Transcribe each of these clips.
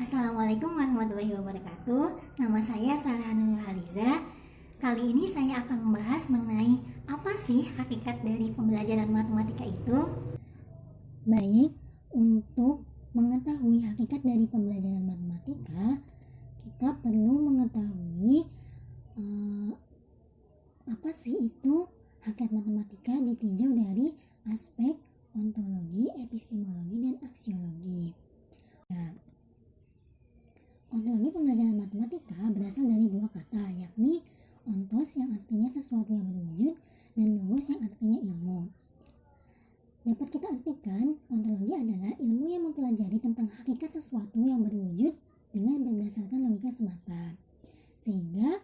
Assalamualaikum warahmatullahi wabarakatuh. Nama saya Sarah Nurhaliza. Kali ini saya akan membahas mengenai apa sih hakikat dari pembelajaran matematika itu. Baik, untuk mengetahui hakikat dari pembelajaran matematika, kita perlu mengetahui apa sih itu hakikat matematika ditinjau dari aspek ontologi, epistemologi, dan aksiologi. Nah, ontologi pembelajaran matematika berasal dari dua kata, yakni ontos yang artinya sesuatu yang berwujud dan logos yang artinya ilmu. Dapat kita artikan, ontologi adalah ilmu yang mempelajari tentang hakikat sesuatu yang berwujud dengan berdasarkan logika semata. Sehingga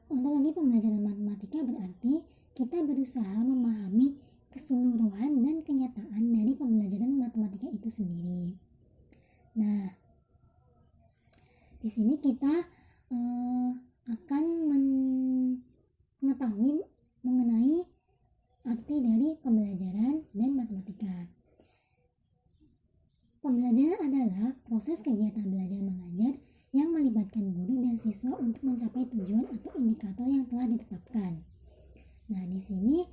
ontologi pembelajaran matematika berarti kita berusaha memahami keseluruhan dan kenyataan dari pembelajaran matematika itu sendiri. Nah, di sini kita akan mengetahui mengenai arti dari pembelajaran dan matematika. Pembelajaran adalah proses kegiatan belajar mengajar yang melibatkan guru dan siswa untuk mencapai tujuan atau indikator yang telah ditetapkan. Nah, di sini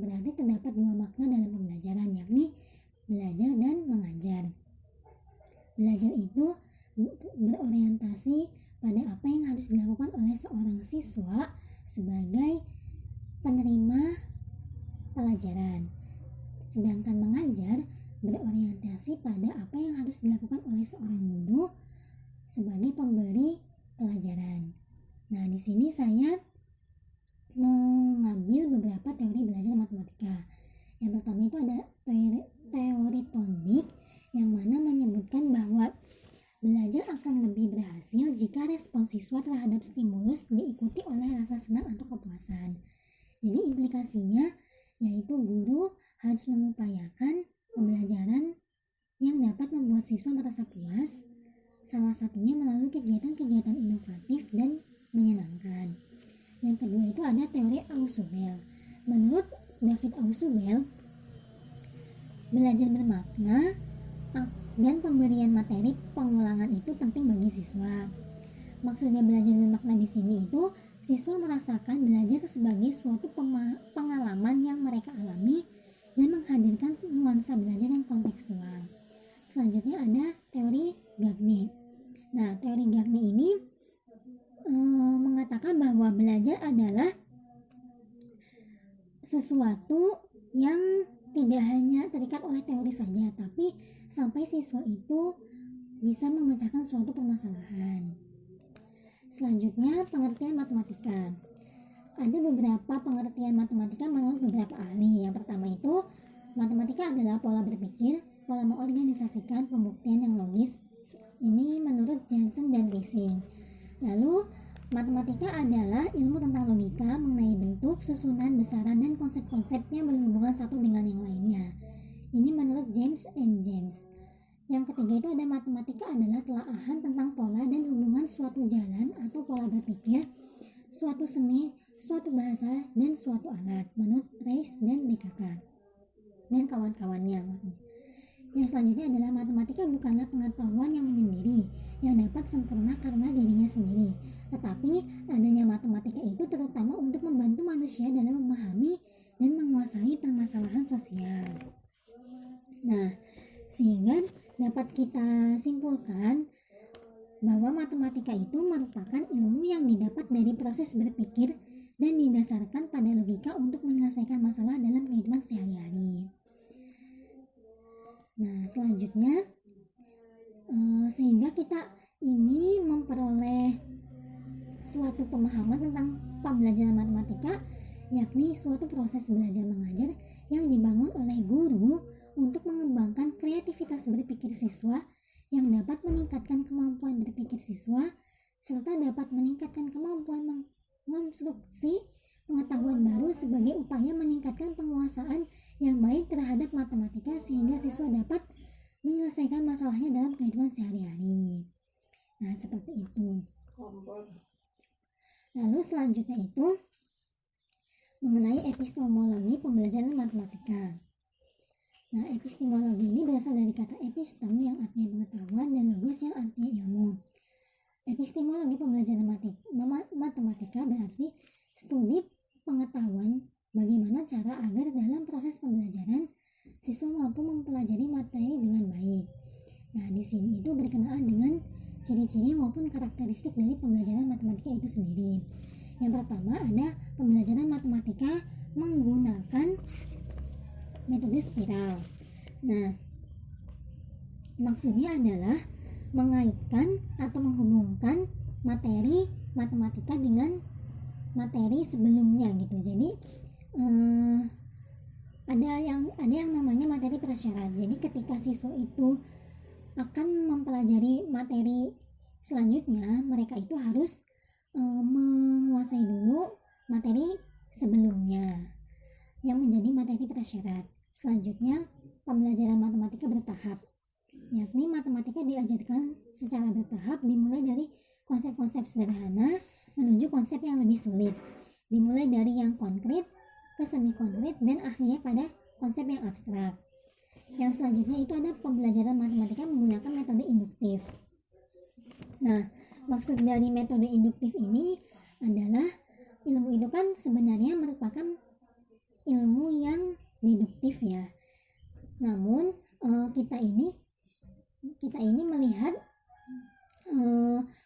berarti terdapat dua makna dalam pembelajaran, yakni belajar dan mengajar. Belajar itu berorientasi pada apa yang harus dilakukan oleh seorang siswa sebagai penerima pelajaran. Sedangkan mengajar berorientasi pada apa yang harus dilakukan oleh seorang guru sebagai pemberi pelajaran. Nah, di sini saya mengambil beberapa teori belajar matematika. Yang pertama itu ada teori Thorndike yang mana menyebutkan bahwa belajar akan lebih berhasil jika respon siswa terhadap stimulus diikuti oleh rasa senang atau kepuasan. Jadi implikasinya yaitu guru harus mengupayakan pembelajaran yang dapat membuat siswa merasa puas, salah satunya melalui kegiatan-kegiatan inovatif dan menyenangkan. Yang kedua itu ada teori Ausubel. Menurut David Ausubel, belajar bermakna dan pemberian materi pengulangan itu penting bagi siswa. Maksudnya belajar bermakna di sini itu siswa merasakan belajar sebagai suatu pengalaman yang mereka alami dan menghadirkan nuansa belajar yang kontekstual. Selanjutnya ada teori Gagne. Nah, teori Gagne ini mengatakan bahwa belajar adalah sesuatu yang tidak hanya terikat oleh teori saja, tapi sampai siswa itu bisa memecahkan suatu permasalahan. Selanjutnya, pengertian matematika. Ada beberapa pengertian matematika menurut beberapa ahli. Yang pertama itu, matematika adalah pola berpikir, pola mengorganisasikan pembuktian yang logis. Ini menurut Jensen dan Rising. Lalu, matematika adalah ilmu tentang logika mengenai bentuk, susunan, besaran, dan konsep-konsep yang berhubungan satu dengan yang lainnya. Ini menurut James and James. Yang ketiga itu ada matematika adalah telaahan tentang pola dan hubungan suatu jalan atau pola berpikir, suatu seni, suatu bahasa, dan suatu alat menurut Rice dan BKK dan kawan-kawannya maksudnya. Yang selanjutnya adalah matematika bukanlah pengetahuan yang menyendiri yang dapat sempurna karena dirinya sendiri, tetapi adanya matematika itu terutama untuk membantu manusia dalam memahami dan menguasai permasalahan sosial. Nah, sehingga dapat kita simpulkan bahwa matematika itu merupakan ilmu yang didapat dari proses berpikir dan didasarkan pada logika untuk menyelesaikan masalah dalam kehidupan sehari-hari. Nah, selanjutnya sehingga kita ini memperoleh suatu pemahaman tentang pembelajaran matematika, yakni suatu proses belajar mengajar yang dibangun oleh guru untuk mengembangkan kreativitas berpikir siswa yang dapat meningkatkan kemampuan berpikir siswa serta dapat meningkatkan kemampuan mengonstruksi pengetahuan baru sebagai upaya meningkatkan penguasaan yang baik terhadap matematika sehingga siswa dapat menyelesaikan masalahnya dalam kehidupan sehari-hari. Nah, seperti itu. Lalu selanjutnya itu mengenai epistemologi pembelajaran matematika. Nah, epistemologi ini berasal dari kata epistem yang artinya pengetahuan dan logos logos yang artinya ilmu. Epistemologi pembelajaran matematika berarti studi pengetahuan bagaimana cara agar dalam proses pembelajaran siswa mampu mempelajari materi dengan baik. Nah, di sini itu berkenaan dengan ciri-ciri maupun karakteristik dari pembelajaran matematika itu sendiri. Yang pertama ada pembelajaran matematika menggunakan metode spiral. Nah, maksudnya adalah mengaitkan atau menghubungkan materi matematika dengan materi sebelumnya gitu. Jadi ada yang namanya materi prasyarat. Jadi ketika siswa itu akan mempelajari materi selanjutnya, mereka itu harus menguasai dulu materi sebelumnya yang menjadi materi prasyarat. Selanjutnya pembelajaran matematika bertahap, yakni matematika diajarkan secara bertahap, dimulai dari konsep-konsep sederhana menuju konsep yang lebih sulit, dimulai dari yang konkret ke semi konkret dan akhirnya pada konsep yang abstrak. Yang selanjutnya itu ada pembelajaran matematika menggunakan metode induktif. Nah, maksud dari metode induktif ini adalah ilmu itu kan sebenarnya merupakan ilmu yang deduktif ya. Namun kita ini melihat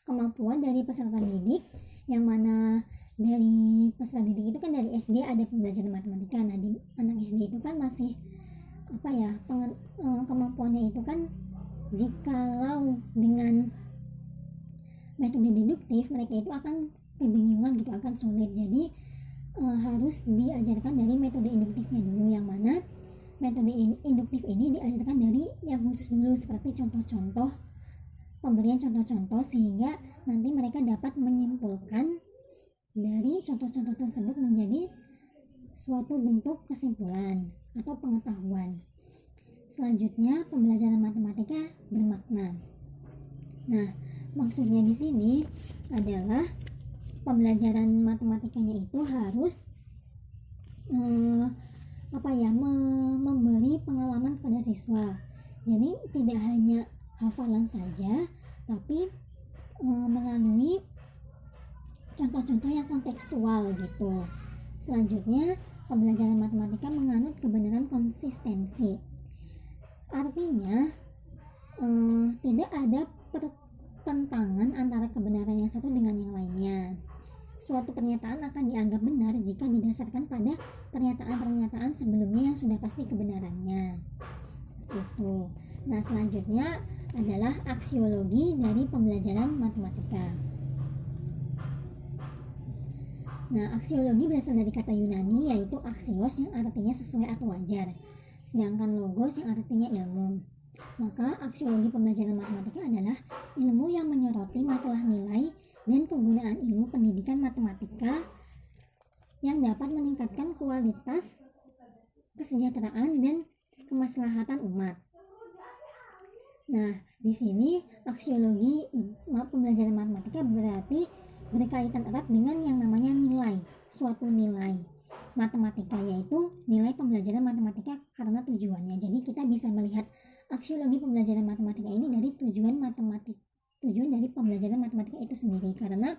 kemampuan dari peserta didik, yang mana dari peserta didik itu kan dari SD ada pembelajaran matematika. Nah, di anak SD itu kan masih kemampuannya itu kan, jikalau dengan metode deduktif mereka itu akan kebingungan gitu, akan sulit. Jadi harus diajarkan dari metode induktifnya dulu, yang mana metode induktif ini diajarkan dari yang khusus dulu, seperti contoh-contoh, pemberian contoh-contoh, sehingga nanti mereka dapat menyimpulkan dari contoh-contoh tersebut menjadi suatu bentuk kesimpulan atau pengetahuan. Selanjutnya pembelajaran matematika bermakna. Nah, maksudnya di sini adalah pembelajaran matematikanya itu harus memberi pengalaman kepada siswa. Jadi tidak hanya hafalan saja, tapi melalui contoh-contoh yang kontekstual gitu. Selanjutnya pembelajaran matematika menganut kebenaran konsistensi. Artinya tidak ada pertentangan antara kebenaran yang satu dengan yang lainnya. Suatu pernyataan akan dianggap benar jika didasarkan pada pernyataan-pernyataan sebelumnya yang sudah pasti kebenarannya. Seperti itu. Nah, selanjutnya adalah aksiologi dari pembelajaran matematika. Nah, aksiologi berasal dari kata Yunani yaitu aksios yang artinya sesuai atau wajar, sedangkan logos yang artinya ilmu. Maka aksiologi pembelajaran matematika adalah ilmu yang menyoroti masalah nilai dan kegunaan ilmu pendidikan matematika yang dapat meningkatkan kualitas kesejahteraan dan kemaslahatan umat. Nah, di sini aksiologi pembelajaran matematika berarti berkaitan erat dengan yang namanya nilai, suatu nilai matematika, yaitu nilai pembelajaran matematika karena tujuannya. Jadi kita bisa melihat aksiologi pembelajaran matematika ini dari tujuan dari pembelajaran matematika itu sendiri, karena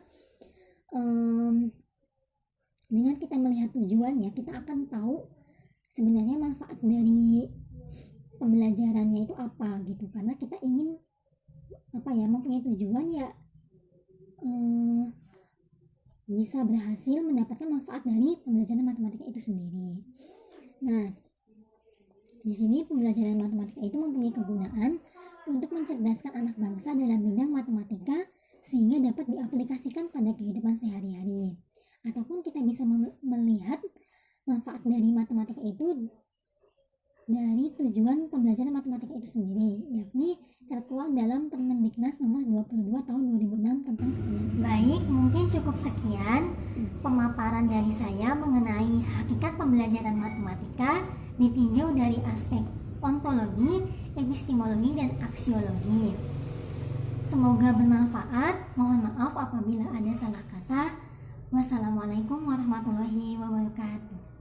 dengan kita melihat tujuannya, kita akan tahu sebenarnya manfaat dari pembelajarannya itu apa gitu. Karena kita ingin mempunyai tujuan ya, bisa berhasil mendapatkan manfaat dari pembelajaran matematika itu sendiri. Nah, di sini pembelajaran matematika itu mempunyai kegunaan untuk mencerdaskan anak bangsa dalam bidang matematika sehingga dapat diaplikasikan pada kehidupan sehari-hari. Ataupun kita bisa melihat manfaat dari matematika itu dari tujuan pembelajaran matematika itu sendiri, yakni tertuang dalam Permendiknas nomor 22 tahun 2006 tentang STIA. Baik, mungkin cukup sekian pemaparan dari saya mengenai hakikat pembelajaran matematika ditinjau dari aspek ontologi, epistemologi, dan aksiologi. Semoga bermanfaat. Mohon maaf apabila ada salah kata. Wassalamualaikum warahmatullahi wabarakatuh.